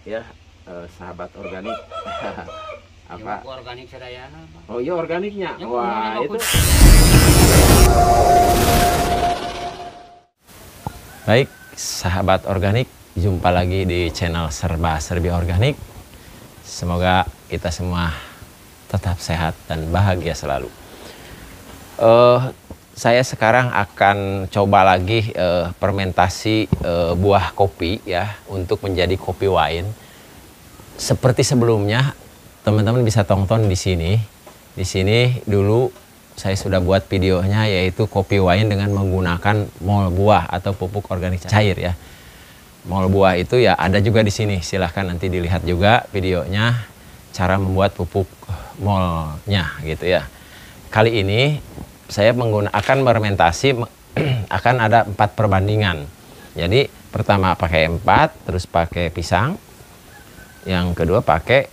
ya, sahabat organik. Apa? Organik sadayana. Oh iya organiknya. Ya, Wah, itu. Baik, sahabat organik, jumpa lagi di channel Serba Serbi Organik. Semoga kita semua tetap sehat dan bahagia selalu. Saya sekarang akan coba lagi fermentasi buah kopi ya untuk menjadi kopi wine. Seperti sebelumnya, teman-teman bisa tonton di sini. Di sini dulu saya sudah buat videonya, yaitu kopi wine dengan menggunakan mol buah atau pupuk organik cair ya. Mol buah itu ya ada juga di sini. Silahkan nanti dilihat juga videonya cara membuat pupuk molnya gitu ya. Kali ini saya menggunakan fermentasi akan ada 4 perbandingan. Jadi pertama pakai 4, terus pakai pisang. Yang kedua pakai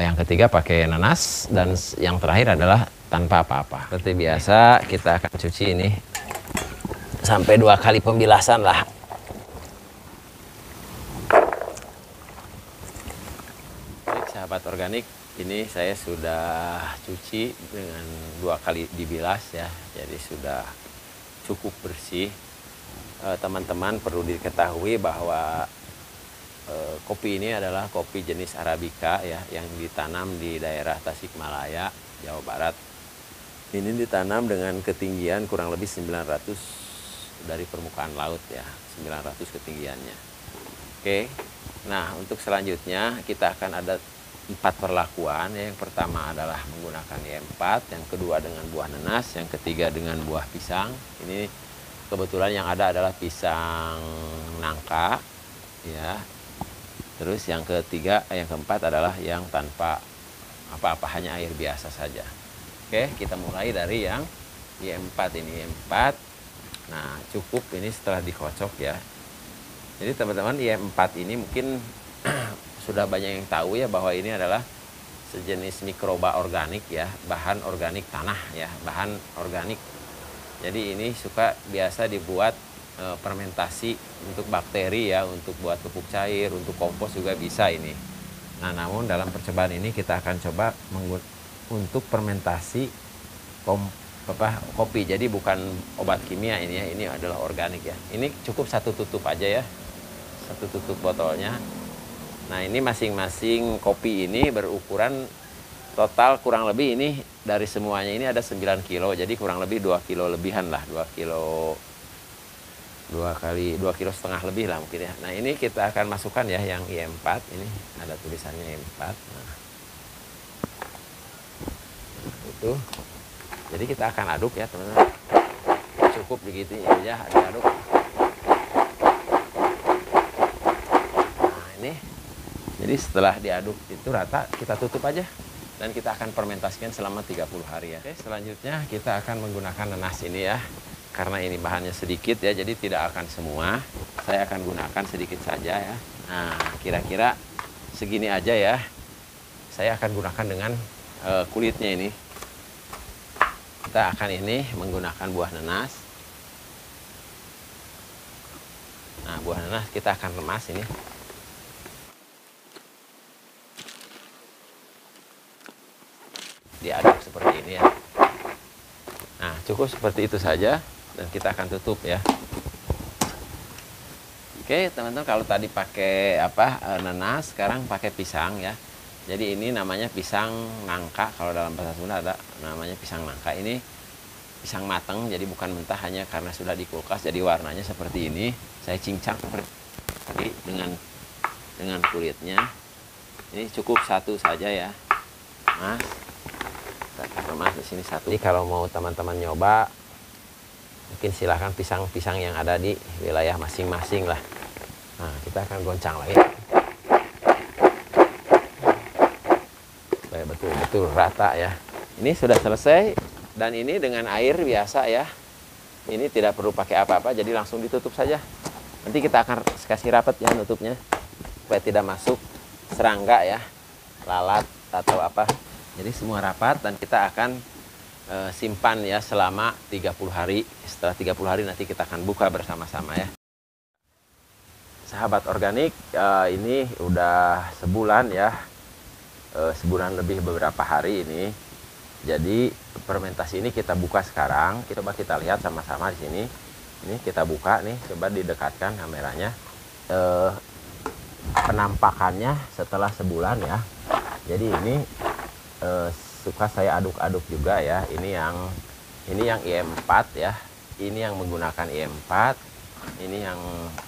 yang ketiga pakai nanas, dan yang terakhir adalah tanpa apa-apa. Seperti biasa kita akan cuci ini sampai 2 kali pembilasan lah. Baik sahabat organik, ini saya sudah cuci dengan 2 kali dibilas ya, jadi sudah cukup bersih. Teman-teman perlu diketahui bahwa kopi ini adalah kopi jenis Arabica ya, yang ditanam di daerah Tasikmalaya, Jawa Barat. Ini ditanam dengan ketinggian kurang lebih 900 dari permukaan laut ya, 900 ketinggiannya. Oke, nah untuk selanjutnya kita akan ada 4 perlakuan. Yang pertama adalah menggunakan Y4, yang kedua dengan buah nanas, yang ketiga dengan buah pisang. Ini kebetulan yang ada adalah pisang nangka ya. Terus yang ketiga, yang keempat adalah yang tanpa apa-apa, hanya air biasa saja. Oke, kita mulai dari yang Y4 ini. Y4, nah cukup ini setelah dikocok ya. Jadi teman-teman, Y4 ini mungkin sudah banyak yang tahu ya bahwa ini adalah sejenis mikroba organik ya, bahan organik tanah ya, bahan organik. Jadi ini suka biasa dibuat fermentasi untuk bakteri ya, untuk buat pupuk cair, untuk kompos juga bisa ini. Nah, namun dalam percobaan ini kita akan coba untuk fermentasi kopi. Jadi bukan obat kimia ini ya, ini adalah organik ya. Ini cukup 1 tutup aja ya, 1 tutup botolnya. Nah, ini masing-masing kopi ini berukuran total kurang lebih, ini dari semuanya ini ada 9 kilo, jadi kurang lebih 2 kilo lebihan lah, 2 kilo 2 kilo setengah lebih lah mungkin ya. Nah, ini kita akan masukkan ya yang Y4 ini, ada tulisannya Y4. Nah, itu. Jadi kita akan aduk ya teman-teman. Cukup begitu aja diaduk. Nah, ini. Jadi setelah diaduk itu rata, kita tutup aja dan kita akan fermentasikan selama 30 hari ya. Oke, selanjutnya kita akan menggunakan nanas ini ya. Karena ini bahannya sedikit ya, jadi tidak akan semua. Saya akan gunakan sedikit saja ya. Nah, kira-kira segini aja ya. Saya akan gunakan dengan kulitnya ini. Kita akan ini menggunakan buah nanas. Nah, buah nanas kita akan remas ini. Diaduk seperti ini ya. Nah, cukup seperti itu saja. Dan kita akan tutup ya. Oke teman-teman, kalau tadi pakai nanas, sekarang pakai pisang ya. Jadi ini namanya pisang nangka, kalau dalam bahasa Sunda ada namanya pisang nangka. Ini pisang matang, jadi bukan mentah, hanya karena sudah di kulkas jadi warnanya seperti ini. Saya cincang seperti dengan kulitnya. Ini cukup 1 saja ya, Mas. Kita mas di sini 1. Jadi kalau mau teman-teman nyoba, mungkin silahkan pisang-pisang yang ada di wilayah masing-masing lah. Nah, kita akan goncang lagi supaya betul-betul rata ya. Ini sudah selesai, dan ini dengan air biasa ya. Ini tidak perlu pakai apa-apa, jadi langsung ditutup saja. Nanti kita akan kasih rapat ya nutupnya supaya tidak masuk serangga ya, lalat atau apa. Jadi semua rapat, dan kita akan simpan ya selama 30 hari. Setelah 30 hari nanti kita akan buka bersama-sama ya. sahabat organik, ini udah sebulan ya, sebulan lebih beberapa hari ini. Jadi fermentasi ini kita buka sekarang. Coba kita lihat sama-sama di sini. Ini kita buka nih, coba didekatkan kameranya. Penampakannya setelah sebulan ya. Jadi ini suka saya aduk-aduk juga ya. Ini yang IM4 ya. Ini yang menggunakan IM4. Ini yang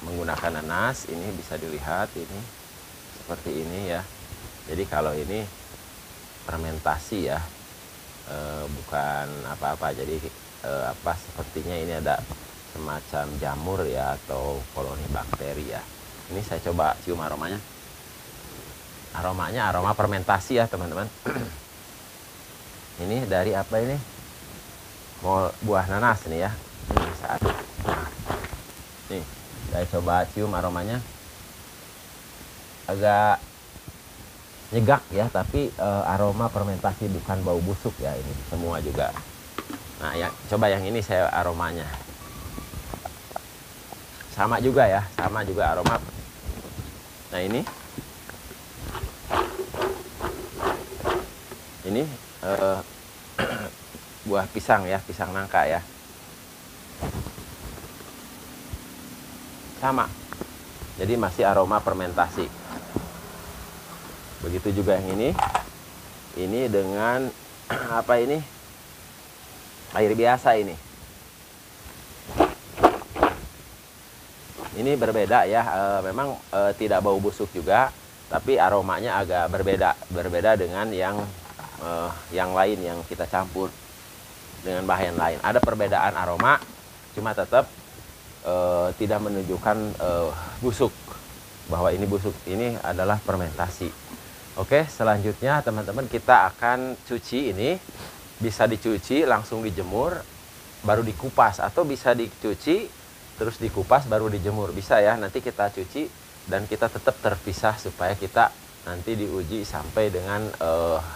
menggunakan nanas. Ini bisa dilihat ini seperti ini ya. Jadi kalau ini fermentasi ya, bukan apa-apa. Jadi sepertinya ini ada semacam jamur ya, atau koloni bakteri ya. Ini saya coba cium aromanya. Aromanya aroma fermentasi ya teman-teman. Ini dari apa ini? Mau buah nanas nih ya. Ini bisa aduk. Nah, nih saya coba cium aromanya. Agak nyegak ya, tapi aroma fermentasi, bukan bau busuk ya ini semua juga. Nah, coba yang ini saya aromanya. Sama juga ya, sama juga aroma. Nah, ini buah pisang ya, pisang nangka ya. Sama. Jadi masih aroma fermentasi. Begitu juga yang ini. Ini dengan apa ini? Air biasa ini. Ini berbeda ya, memang tidak bau busuk juga, tapi aromanya agak berbeda dengan yang lain yang kita campur dengan bahan lain. Ada perbedaan aroma, cuma tetap tidak menunjukkan busuk, bahwa ini busuk. Ini adalah fermentasi. Oke, selanjutnya teman-teman kita akan cuci ini. Bisa dicuci langsung dijemur, baru dikupas, atau bisa dicuci terus dikupas baru dijemur, bisa ya. Nanti kita cuci dan kita tetap terpisah supaya kita nanti diuji sampai dengan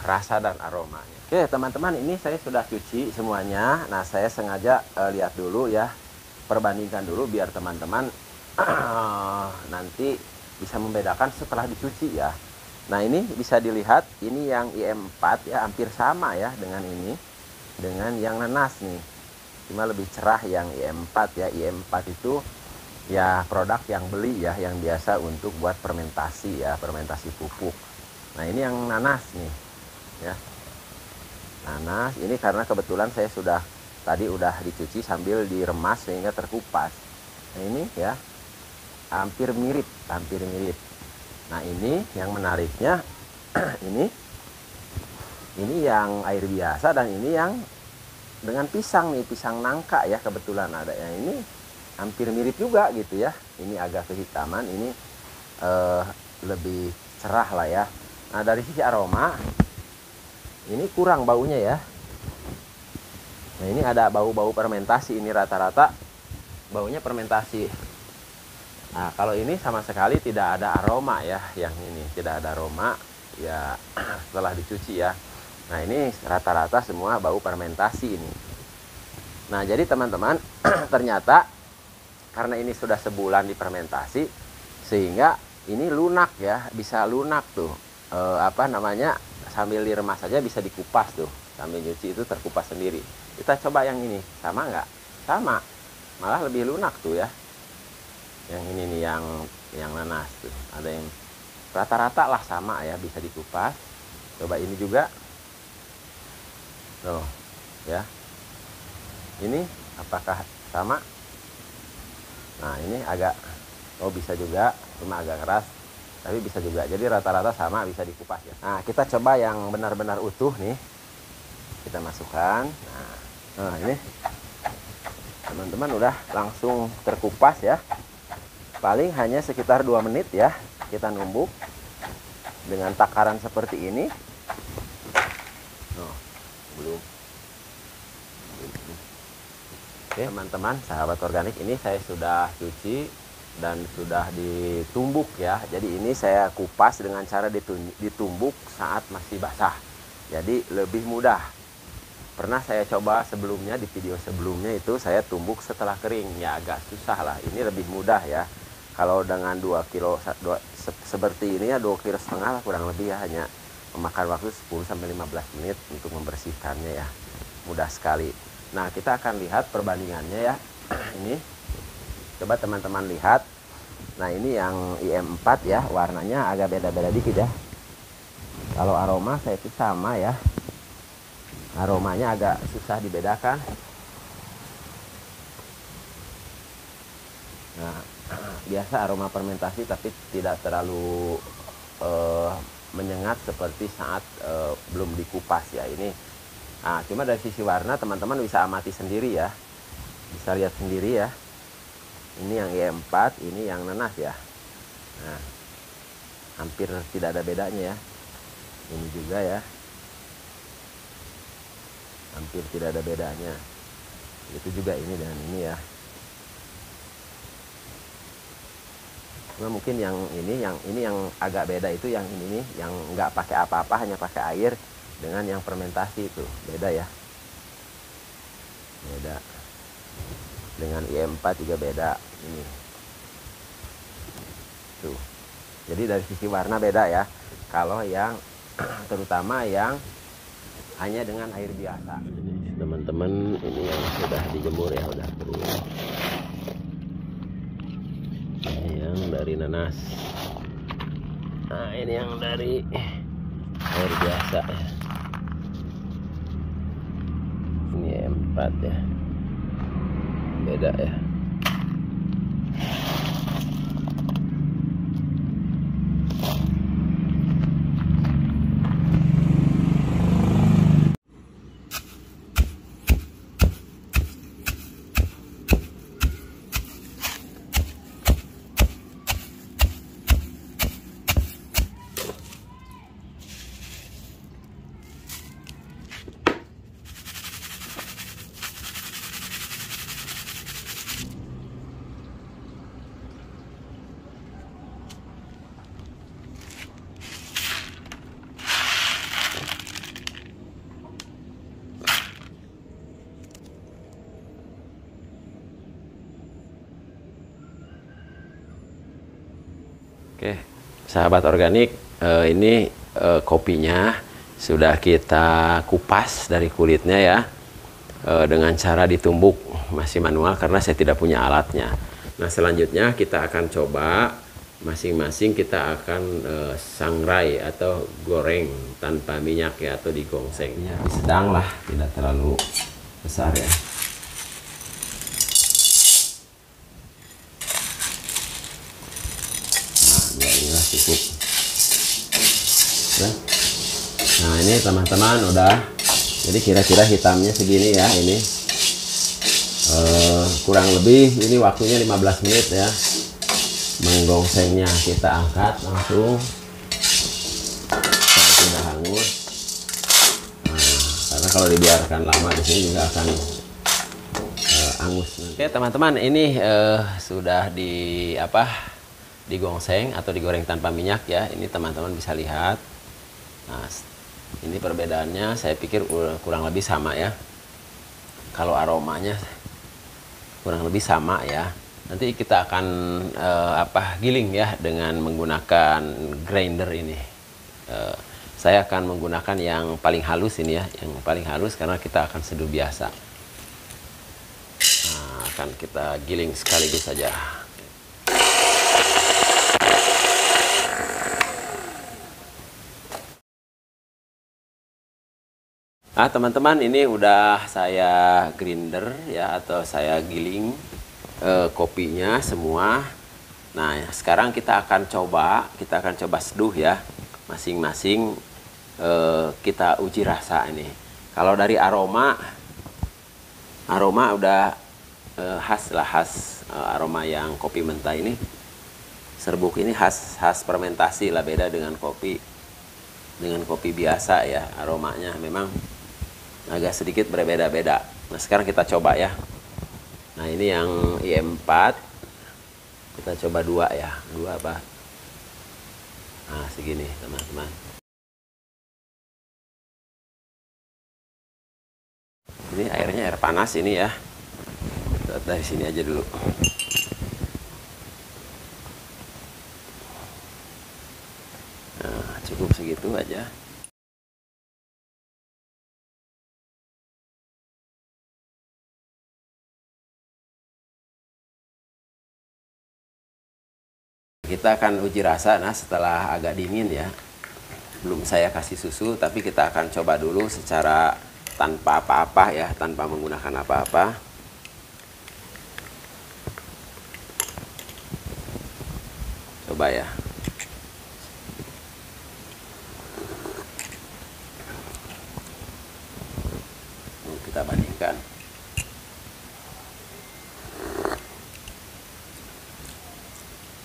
rasa dan aromanya. Oke teman-teman, ini saya sudah cuci semuanya. Nah, saya sengaja lihat dulu ya, perbandingkan dulu biar teman-teman nanti bisa membedakan setelah dicuci ya. Nah, ini bisa dilihat, ini yang IM4 ya, hampir sama ya dengan ini, dengan yang nanas nih. Cuma lebih cerah yang IM4 ya. IM4 itu ya produk yang beli ya, yang biasa untuk buat fermentasi ya, fermentasi pupuk. Nah, ini yang nanas nih ya. Nanas ini karena kebetulan saya tadi udah dicuci sambil diremas sehingga terkupas. Nah, ini ya hampir mirip. Nah, ini yang menariknya ini yang air biasa, dan ini yang dengan pisang nih, pisang nangka ya, kebetulan ada yang ini hampir mirip juga gitu ya. Ini agak kehitaman, ini lebih cerah lah ya. Nah, dari sisi aroma ini kurang baunya ya. Nah, ini ada bau-bau fermentasi, ini rata-rata baunya fermentasi. Nah, kalau ini sama sekali tidak ada aroma ya, yang ini tidak ada aroma ya setelah dicuci ya. Nah, ini rata-rata semua bau fermentasi ini. Nah, jadi teman-teman, ternyata karena ini sudah sebulan difermentasi, sehingga ini lunak ya, bisa lunak tuh. Sambil diremas saja bisa dikupas tuh. Sambil nyuci itu terkupas sendiri. Kita coba yang ini, sama nggak? Sama, malah lebih lunak tuh ya. Yang ini nih, yang nanas tuh. Ada yang rata-rata lah sama ya, bisa dikupas. Coba ini juga. Tuh, ya. Ini apakah sama? Nah, ini agak, bisa juga, cuma agak keras, tapi bisa juga. Jadi rata-rata sama, bisa dikupas ya. Nah, kita coba yang benar-benar utuh nih. Kita masukkan. Nah, ini teman-teman udah langsung terkupas ya. Paling hanya sekitar 2 menit ya. Kita numbuk dengan takaran seperti ini. Belum. Oke, teman-teman, sahabat organik, ini saya sudah cuci dan sudah ditumbuk ya. Jadi ini saya kupas dengan cara ditumbuk saat masih basah. Jadi lebih mudah. Pernah saya coba sebelumnya, di video sebelumnya itu saya tumbuk setelah kering. Ya agak susah lah. Ini lebih mudah ya. Kalau dengan 2 kilo seperti ini ya 2,5 kilo lah kurang lebih ya, hanya memakan waktu 10-15 menit untuk membersihkannya ya, mudah sekali. Nah kita akan lihat perbandingannya ya. Ini coba teman-teman lihat. Nah ini yang IM4 ya, warnanya agak beda-beda dikit ya. Kalau aroma saya itu sama ya, aromanya agak susah dibedakan. Nah, biasa aroma fermentasi tapi tidak terlalu menyengat seperti saat belum dikupas ya ini. Nah, cuma dari sisi warna teman-teman bisa amati sendiri ya, bisa lihat sendiri ya. Ini yang E4, ini yang nanas ya. Nah, hampir tidak ada bedanya ya. Ini juga ya, hampir tidak ada bedanya. Itu juga ini dan ini ya. Cuma mungkin yang ini yang agak beda itu yang ini nih, yang nggak pakai apa-apa, hanya pakai air, dengan yang fermentasi itu beda ya, beda. Dengan IM4 juga beda ini tuh. Jadi dari sisi warna beda ya, kalau yang terutama yang hanya dengan air biasa. Teman-teman, ini yang sudah dijemur ya, udah kering. Ini yang dari nanas. Nah ini yang dari air biasa ya. Ini M4 ya, beda ya. Oke, sahabat organik, ini kopinya sudah kita kupas dari kulitnya ya, dengan cara ditumbuk, masih manual karena saya tidak punya alatnya. Nah selanjutnya kita akan coba masing-masing, kita akan sangrai atau goreng tanpa minyak ya, atau digongseng ya, sedang lah, tidak terlalu besar ya. Cukup ya. Nah ini teman-teman udah, jadi kira-kira hitamnya segini ya, ini kurang lebih ini waktunya 15 menit ya menggongsengnya. Kita angkat langsung kalau sudah hangus. Nah, karena kalau dibiarkan lama di sini juga akan angus nanti. Oke teman-teman, ini sudah digongseng atau digoreng tanpa minyak ya. Ini teman-teman bisa lihat. Nah ini perbedaannya, saya pikir kurang lebih sama ya. Kalau aromanya kurang lebih sama ya. Nanti kita akan giling ya dengan menggunakan grinder ini. Saya akan menggunakan yang paling halus ini ya, yang paling halus karena kita akan seduh biasa. Nah, akan kita giling sekaligus saja. Nah teman-teman, ini udah saya grinder ya, atau saya giling kopinya semua. Nah sekarang kita akan coba seduh ya, masing-masing kita uji rasa ini. Kalau dari aroma udah khas aroma yang kopi mentah ini. Serbuk ini khas fermentasi lah, beda dengan kopi biasa ya. Aromanya memang agak sedikit berbeda-beda. Nah sekarang kita coba ya. Nah ini yang IM4, kita coba 2 ya, 2 apa? Nah segini teman-teman. Ini airnya air panas ini ya. Dari sini aja dulu. cukup segitu aja. Kita akan uji rasa. Nah, setelah agak dingin ya, belum saya kasih susu, tapi kita akan coba dulu secara tanpa apa-apa ya, tanpa menggunakan apa-apa. Coba ya. Kita bandingkan.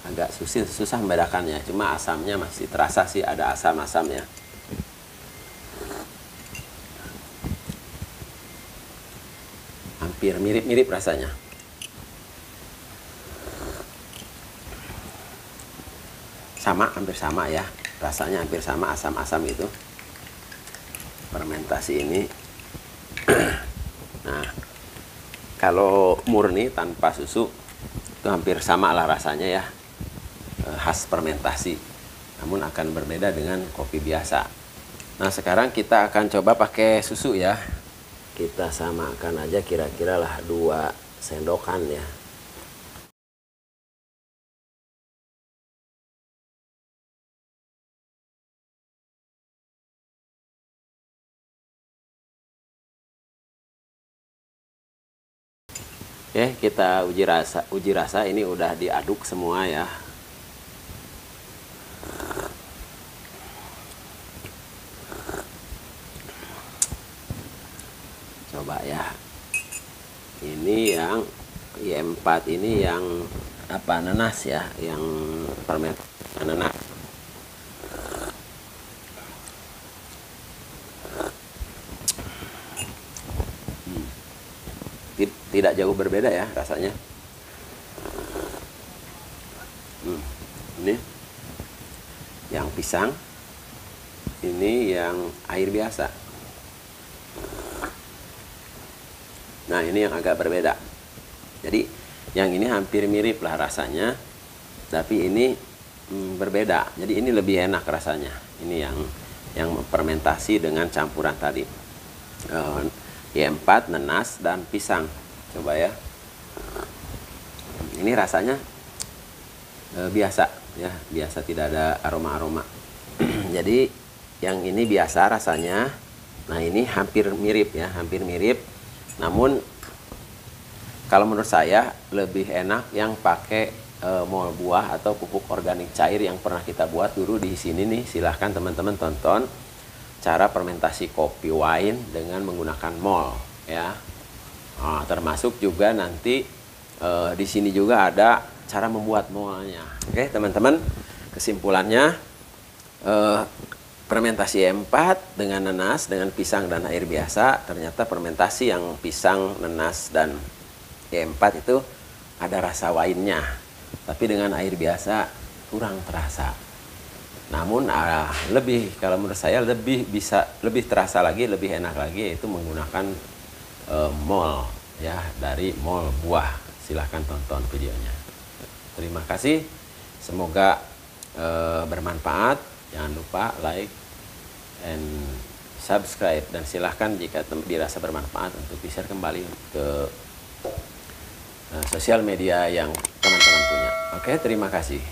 Agak susah membedakannya, cuma asamnya masih terasa sih, ada asam-asamnya. Hampir mirip-mirip rasanya. Sama, hampir sama ya. Rasanya hampir sama, asam-asam itu. Fermentasi ini. Nah, kalau murni tanpa susu itu hampir sama lah rasanya ya. Khas fermentasi, namun akan berbeda dengan kopi biasa. Nah, sekarang kita akan coba pakai susu ya. Kita samakan aja kira-kira lah 2 sendokan ya. Oke, kita uji rasa ini udah diaduk semua ya. Coba ya. Ini yang Y4 ini yang apa, nanas ya, yang ferment nanas. Tidak jauh berbeda ya rasanya. Ini yang pisang, ini yang air biasa. Nah, ini yang agak berbeda. Jadi yang ini hampir mirip lah rasanya, tapi ini berbeda. Jadi ini lebih enak rasanya. Ini yang fermentasi dengan campuran tadi, Y4, nanas, dan pisang. Coba ya. Ini rasanya biasa ya, biasa, tidak ada aroma-aroma. Jadi yang ini biasa rasanya. Nah, ini hampir mirip ya, hampir mirip. Namun kalau menurut saya lebih enak yang pakai mol buah atau pupuk organik cair yang pernah kita buat dulu di sini nih. Silahkan teman-teman tonton cara fermentasi kopi wine dengan menggunakan mol ya. Nah, termasuk juga nanti di sini juga ada cara membuat molnya. Oke teman-teman, kesimpulannya fermentasi E4 dengan nanas, dengan pisang dan air biasa, ternyata fermentasi yang pisang, nanas, dan E4 itu ada rasa wine-nya, tapi dengan air biasa kurang terasa. Namun lebih, kalau menurut saya lebih terasa lagi, lebih enak lagi, yaitu menggunakan mol ya, dari mol buah. Silahkan tonton videonya. Terima kasih, semoga bermanfaat. Jangan lupa like and subscribe, dan silahkan jika dirasa bermanfaat untuk di-share kembali ke sosial media yang teman-teman punya. Oke, terima kasih.